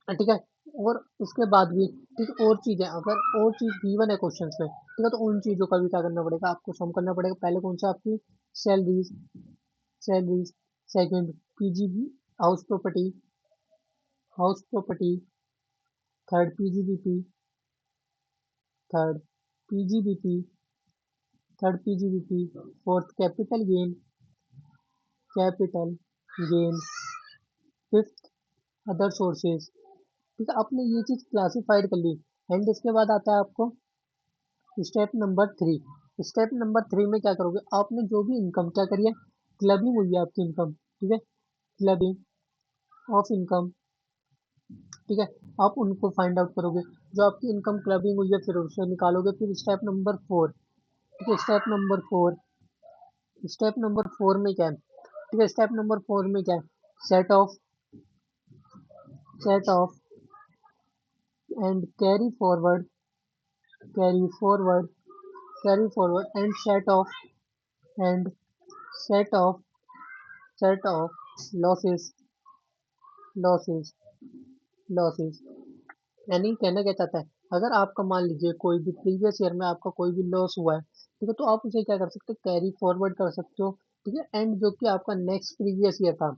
ठीक है, और उसके बाद भी, ठीक है, और चीजें अगर और चीज गिवन है क्वेश्चन में, ठीक है, तो उन चीजों का भी क्या करना पड़ेगा, आपको सम करना पड़ेगा। पहले कौन सा, आपकी salaries salaries second PGB, house property house property, third PGBP, third PGBP PGBP, fourth capital gain, fifth other sources. ठीक है, आपने ये चीज क्लासिफाइड कर ली, एंड इसके बाद आता है आपको स्टेप नंबर 3 में क्या करोगे, आपने जो भी इनकम क्या करी है, क्लबिंग हुई है आपकी इनकम, ठीक है, क्लबिंग ऑफ इनकम, ठीक है, आप उनको फाइंड आउट करोगे, जो आपकी इनकम क्लबिंग हुई है फिर उसे निकालोगे। फिर स्टेप नंबर 4, ठीक है, स्टेप नंबर 4 में क्या है, ठीक है, स्टेप नंबर 4 में क्या है, set of set of and carry forward carry forward and set of set of losses losses losses. यानी कहना क्या चाहता है, अगर आपका मान लीजिए कोई भी प्रीवियस ईयर में आपका कोई भी लॉस हुआ है, ठीक है, तो आप उसे क्या कर सकते हो, कैरी फॉरवर्ड कर सकते हो। ठीक है, एंड जो कि आपका नेक्स्ट प्रीवियस ईयर था,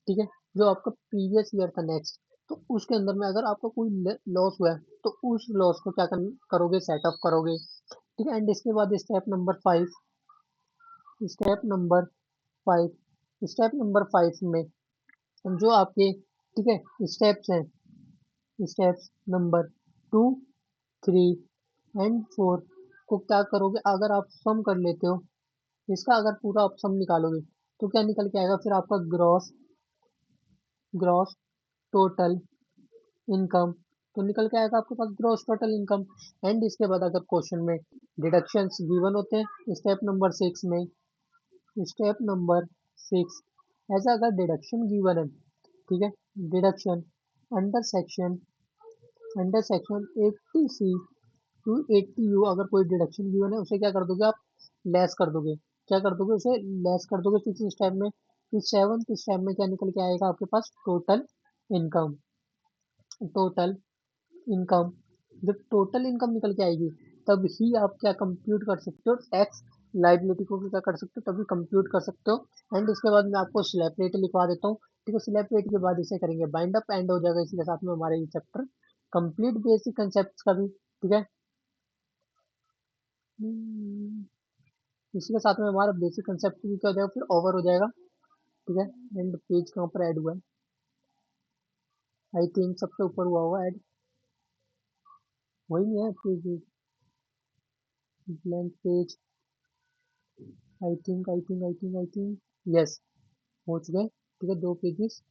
ठीक है, जो आपका प्रीवियस ईयर था नेक्स्ट, तो उसके अंदर में अगर आपका कोई लॉस हुआ है तो उस लॉस को क्या करोगे, सेट ऑफ करोगे। ठीक है, एंड इसके बाद स्टेप नंबर फाइव में जो आपके, ठीक है, स्टेप्स नंबर 2, 3 एंड 4 को क्या करोगे, अगर आप सम कर लेते हो, इसका अगर पूरा आप सम निकालोगे तो क्या निकल के आएगा, फिर आपका ग्रॉस टोटल इनकम, तो निकल के आएगा आपके पास ग्रॉस टोटल इनकम। एंड इसके बाद अगर क्वेश्चन में डिडक्शंस गिवन होते हैं स्टेप नंबर 6 ऐसा अगर डिडक्शन गिवन है, ठीक है, deduction under section under section 80C to 80U, अगर कोई डिडक्शन गिवन है उसे क्या कर दोगे आप, लेस कर दोगे। क्या कर दोगे, उसे लेस कर दोगे सिक्स स्टेप में। फिर सेवन्थ स्टेप में क्या निकल के आएगा आपके पास, इनकम टोटल इनकम। जब टोटल इनकम निकल के आएगी तब ही आप क्या कंप्यूट कर सकते हो, टैक्स लाइबिलिटी को भी क्या कर सकते हो, तभी कंप्यूट कर सकते हो। एंड इसके बाद मैं आपको स्लैब रेट लिखवा देता हूँ, ठीक है, स्लैब रेट के बाद इसे करेंगे बाइंड अप, एंड हो जाएगा इसी के साथ में हमारा ये चैप्टर कंप्लीट, बेसिक कंसेप्ट का भी। ठीक है, हम्म, इसी के साथ में हमारा बेसिक कंसेप्ट भी क्या हो जाएगा, फिर ओवर हो जाएगा। ठीक है, एंड पेज कहाँ पर ऐड हुआ है, आई थिंक सबसे ऊपर हुआ हुआ ऐड, वही नहीं है page, blank page, I think yes, हो चुके हैं। ठीक है, 2 पेजेस,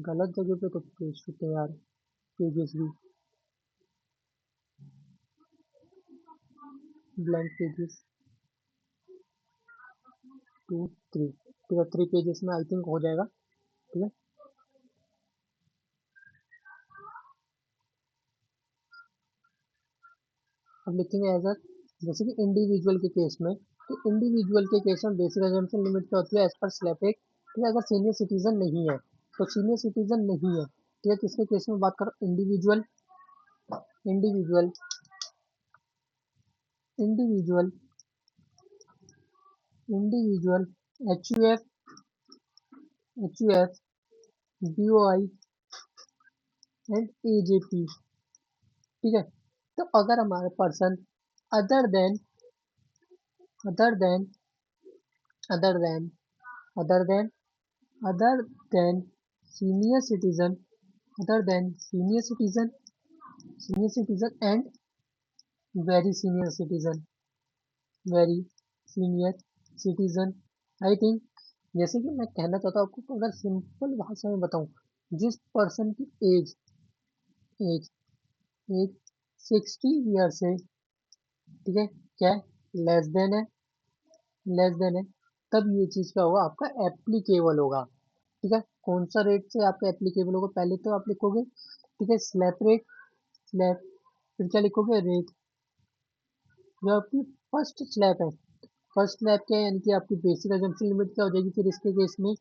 गलत जगह पे तो पेज चुके हैं यार, पेजेस भी ब्लैंक पेजेस, 2 3, ठीक है, 3 पेजेस में आई थिंक हो जाएगा। ठीक है, अब लिखेंगे एज अ, जैसे कि इंडिविजुअल के केस में, तो इंडिविजुअल के केस में बेसिक एजम्पशन लिमिट क्या होती है, एज पर स्लैब रेट। ठीक है, अगर सीनियर सिटीजन नहीं है, तो सीनियर सिटीजन नहीं है, ठीक है, किसके केस में बात करो, individual, individual, individual, individual, H U F, H U F, B O I and A J P. ठीक है, तो अगर हमारे person other than, other than, other than, other than, other than senior citizen, other than senior citizen, senior citizen and very senior citizen, very senior citizen, I think, जैसे कि मैं कहना चाहता हूँ आपको, तो अगर सिंपल भाषा में बताऊं, जिस पर्सन की एज, एज, एज 60 ईयर से, ठीक है, क्या है, लेस देन है, लेस देन है, तब ये चीज क्या होगा, आपका एप्लीकेबल होगा। ठीक है, कौन सा रेट से आपका एप्लीकेबल होगा, पहले तो आप लिखोगे, ठीक है, स्लैब रेट, स्लैब, फिर क्या लिखोगे, रेट, जो आपकी फर्स्ट स्लैब है, फर्स्ट स्लैब क्या है, यानी कि आपकी बेसिक अजम्पशन लिमिट क्या हो जाएगी, फिर इसके केस में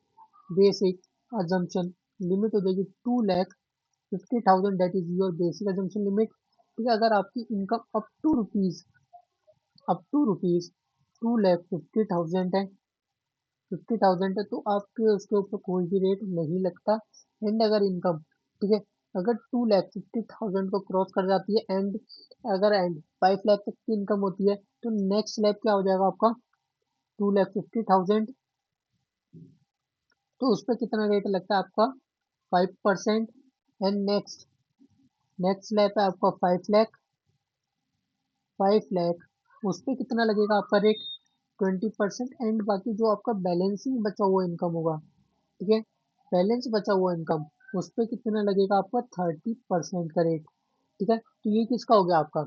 बेसिक अजम्पशन लिमिट हो जाएगी 2,50,000, that is your basic assumption limit. ठीक है, अगर आपकी इनकम अप टू रुपीज 2,50,000 है, 50,000 है, तो आपके उसके ऊपर कोई भी रेट नहीं लगता। एंड अगर इनकम, ठीक है, अगर 2,50,000 को क्रॉस कर जाती है, एंड अगर एंड 5 लाख तक की इनकम होती है, तो नेक्स्ट स्लैब क्या हो जाएगा आपका, 2,50,000, तो उस पर कितना रेट लगता है आपका, 5%। एंड नेक्स्ट, नेक्स्ट स्लैब है आपका 5 लाख, 5 लाख, उस पर कितना लगेगा आपका रेट, 20%। एंड बाकी जो आपका बैलेंसिंग बचा हुआ इनकम होगा, ठीक है, बैलेंस बचा हुआ इनकम, उस पर कितना लगेगा आपका, 30% का रेट। ठीक है, तो ये किसका हो गया आपका,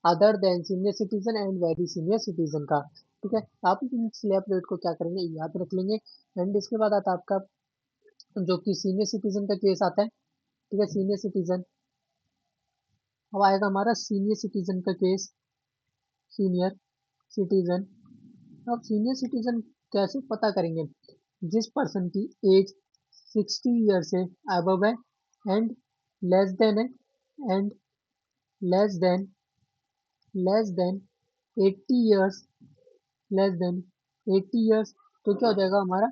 other than senior citizen and very senior citizen का। ठीक है, आप इन स्लैब रेट को क्या करेंगे, याद रख लेंगे। एंड इसके बाद आता है आपका जो कि सीनियर सिटीजन का केस आता है। ठीक है, सीनियर सिटीजन, अब आएगा हमारा सीनियर सिटीजन का केस, सीनियर सिटीजन। अब सीनियर सिटीजन कैसे पता करेंगे, जिस पर्सन की एज 60 ईयर से अबव है, एंड लेस देन है, and less than, less than 80 years, less than 80 years, तो क्या हो जाएगा हमारा,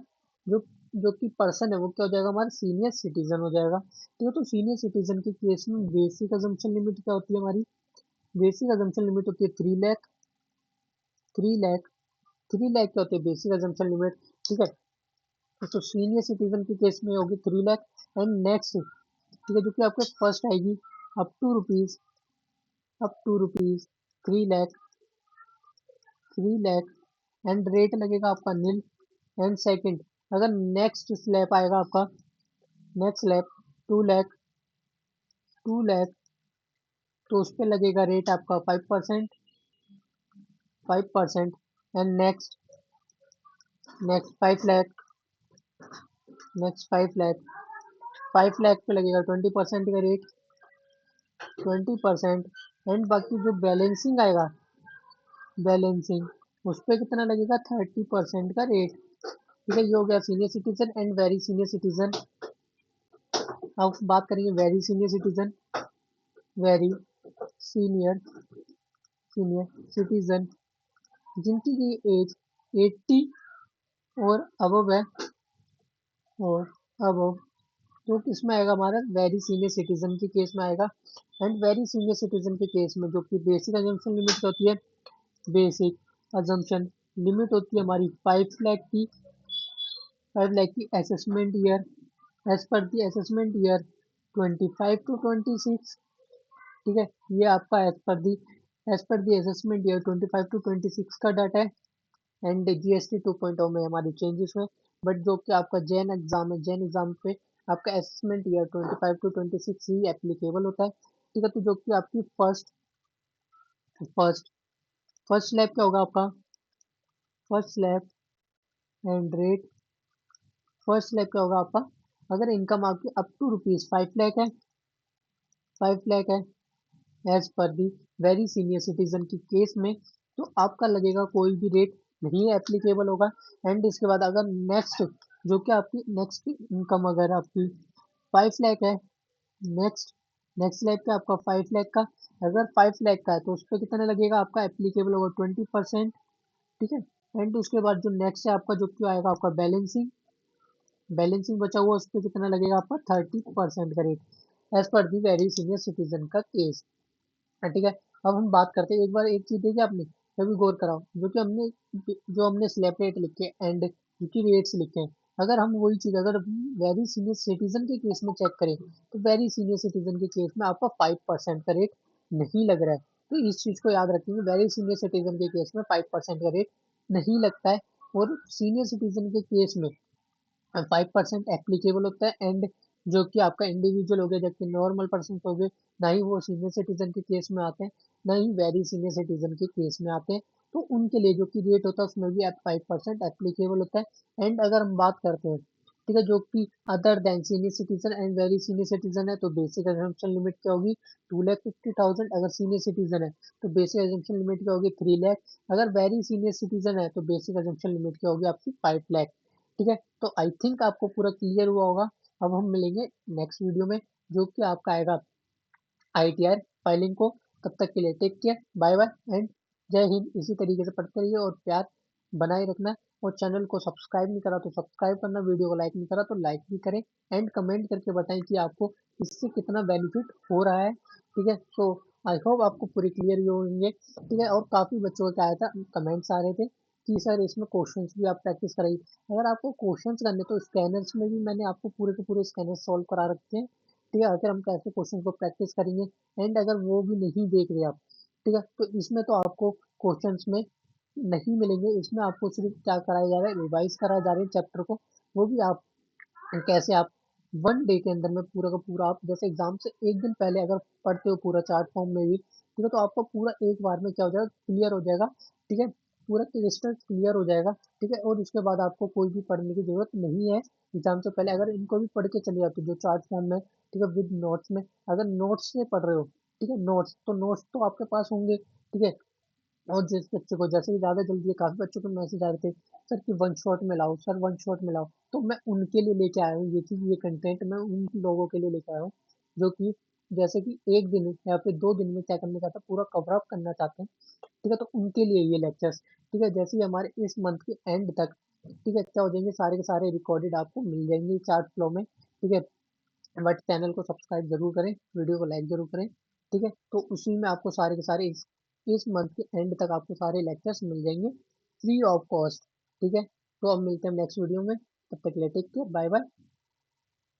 जो जो कि पर्सन है वो क्या हो जाएगा, हमारा सीनियर सिटीजन हो जाएगा। ठीक है, तो सीनियर सिटीजन के केस में बेसिक अजम्पशन लिमिट क्या होती है हमारी, बेसिक अजम्पशन लिमिट होती है 3 लाख, 3 लाख, 3 लाख क्या होती है बेसिक अजम्पशन लिमिट। ठीक है, तो सीनियर सिटीजन के केस में होगी 3 लाख। एंड नेक्स्ट, ठीक है, जो कि आपके फर्स्ट आएगी, up to rupees, up to rupees 3 lakh, 3 lakh, and rate लगेगा आपका नील। एंड सेकंड, अगर नेक्स्ट स्लैब आएगा आपका, नेक्स्ट स्लैब 2 लाख, 2 लाख, तो उस पर लगेगा रेट आपका 5%, 5%। And next, next 5 lakh, next 5 lakh, 5 lakh पे लगेगा 20% का रेट, 20%। एंड बाकी जो बैलेंसिंग आएगा, बैलेंसिंग, उस पर कितना लगेगा, 30% का रेट। ठीक है, ये हो गया senior citizen and very senior citizen. अब बात करेंगे very senior citizen, very senior, senior citizen, जिनकी की एज 80 और अबव है, और अबव, तो किसमें आएगा हमारा, वेरी सीनियर सिटीजन के केस में आएगा। एंड वेरी सीनियर सिटीजन के केस में जो कि बेसिक अजम्पशन लिमिट होती है, बेसिक अजम्पशन लिमिट होती है हमारी 5 लाख की, 5 लाख की assessment year, as per the assessment year 25 to 26। ठीक है, ये आपका as per the assessment year 25 to 26 का डाटा है। एंड जीएसटी 2.0 में हमारी चेंजेस हुए, बट जो कि आपका जैन एग्जाम है, जैन एग्जाम पे आपका assessment year 25 to 26 he applicable होता है। ठीक है, तो जो कि आपकी फर्स्ट फर्स्ट स्लैब क्या होगा आपका, first slab and rate, first slab क्या होगा आपका, अगर इनकम आपकी अप टू रुपीज 5 लाख है, 5 लाख है, as per the very senior citizen के केस में तो आपका लगेगा कोई भी रेट नहीं एप्लीकेबल होगा। एंड इसके बाद अगर नेक्स्ट जो कि आपकी नेक्स्ट इनकम अगर आपकी 5 लाख है, नेक्स्ट नेक्स्ट स्लैब पे आपका 5 लाख का, अगर 5 लाख का है तो उस पर कितना लगेगा आपका एप्लीकेबल होगा 20%। ठीक है। एंड उसके बाद जो नेक्स्ट है आपका जो क्यों आएगा आपका बैलेंसिंग, बैलेंसिंग बचा हुआ उस पर कितना लगेगा आपका 30% का rate as per the very senior citizen का केस। ठीक है। अब हम बात करते हैं, एक बार एक चीज देखिए आपने कभी गौर कराओ, जो हमने स्लैब रेट लिखे एंड जो कि रेट्स लिखे हैं, अगर हम वही चीज अगर वेरी सीनियर सिटीजन के केस में चेक करें तो वेरी सीनियर सिटीजन के केस में आपका 5% का रेट नहीं लग रहा है। तो इस चीज को याद रखेंगे, वेरी सीनियर सिटीजन के केस में 5% का रेट नहीं लगता है, और सीनियर सिटीजन के केस में 5% एप्लीकेबल होता है। एंड जो कि आपका इंडिविजुअल हो गया, जबकि नॉर्मल पर्सन हो गए, ना ही वो सीनियर सिटीजन के केस में आते हैं, ना ही वेरी सीनियर सिटीजन के केस में आते हैं। तो उनके लिए जो कि रेट होता है उसमें भी 5% एप्लीकेबल होता है। एंड अगर हम बात करते हैं, ठीक है, जो कि other than senior citizen and very senior citizen है, तो बेसिक एजम्पशन लिमिट क्या होगी 2,50,000। अगर सीनियर सिटीजन है तो बेसिक एजम्पशन लिमिट क्या होगी 3 लाख। अगर वेरी सीनियर सिटीजन है तो बेसिक एजम्पशन लिमिट क्या होगी आपकी 5 लाख। ठीक है। तो आई थिंक आपको पूरा क्लियर हुआ होगा। अब हम मिलेंगे नेक्स्ट वीडियो में जो कि आपका आएगा आईटीआर फाइलिंग को। तब तक के लिए take care, bye bye and जय हिंद। इसी तरीके से पढ़ते रहिए और प्यार बनाए रखना। और चैनल को सब्सक्राइब नहीं करा तो सब्सक्राइब करना, वीडियो को लाइक नहीं करा तो लाइक भी करें, एंड कमेंट करके बताएं कि आपको इससे कितना बेनिफिट हो रहा है। ठीक है। सो आई होप आपको पूरे क्लियर ही होंगे। ठीक है। और काफी बच्चों का क्या आया था, कमेंट्स आ रहे थे कि सर इसमें क्वेश्चंस भी आप प्रैक्टिस कराइए। अगर आपको क्वेश्चंस करने तो स्कैनर्स में भी मैंने आपको पूरे के पूरे स्कैनर सॉल्व करा रखे हैं। ठीक है। अगर हम कैसे क्वेश्चन को प्रैक्टिस करेंगे, एंड अगर वो भी नहीं देख रहे आप, ठीक है, तो इसमें तो आपको क्वेश्चंस में नहीं मिलेंगे। इसमें आपको सिर्फ क्या कराया जा रहा है, रिवाइज कराया जा रहा है चैप्टर को। वो भी आप कैसे आप 1 डे के अंदर में पूरा का पूरा, आप जैसे एग्जाम से एक दिन पहले अगर पढ़ते हो पूरा चार्ट फॉर्म में भी, ठीक है, तो आपका पूरा एक बार में क्या हो जाएगा, क्लियर हो जाएगा। ठीक है। पूरा क्रिस्टल क्लियर हो जाएगा। ठीक है। और उसके बाद आपको कोई भी पढ़ने की जरूरत नहीं है एग्जाम से पहले, अगर इनको भी पढ़ के चले जाते हो जो चार्ट फॉर्म में, ठीक है, विद नोट्स में। अगर नोट्स से पढ़ रहे हो, ठीक है, नोट्स तो आपके पास होंगे। ठीक है। और जिस बच्चे को जैसे ही ज्यादा जल्दी है, काफी बच्चों को मैसेज आ रहे थे सर कि वन शॉट में लाओ, सर वन शॉट में लाओ, तो मैं उनके लिए लेके आया हूँ ये चीज, ये कंटेंट मैं उन लोगों के लिए लेके आया हूँ जो कि जैसे कि एक दिन या फिर 2 दिन में क्या करना चाहते हैं, पूरा कवर अप करना चाहते हैं। ठीक है। तो उनके लिए ये लेक्चर्स, ठीक है, जैसे ही हमारे इस मंथ के एंड तक, ठीक है, क्या हो जाएंगे, सारे के सारे रिकॉर्डेड आपको मिल जाएंगे चार्ट फ्लो में। ठीक है। बट चैनल को सब्सक्राइब जरूर करें, वीडियो को लाइक जरूर करें। ठीक है। तो उसी में आपको सारे के सारे इस मंथ के एंड तक आपको सारे लेक्चर्स मिल जाएंगे फ्री ऑफ कॉस्ट। ठीक है। तो अब मिलते हैं नेक्स्ट वीडियो में, तब तक के लिए टेक केयर, बाय बाय।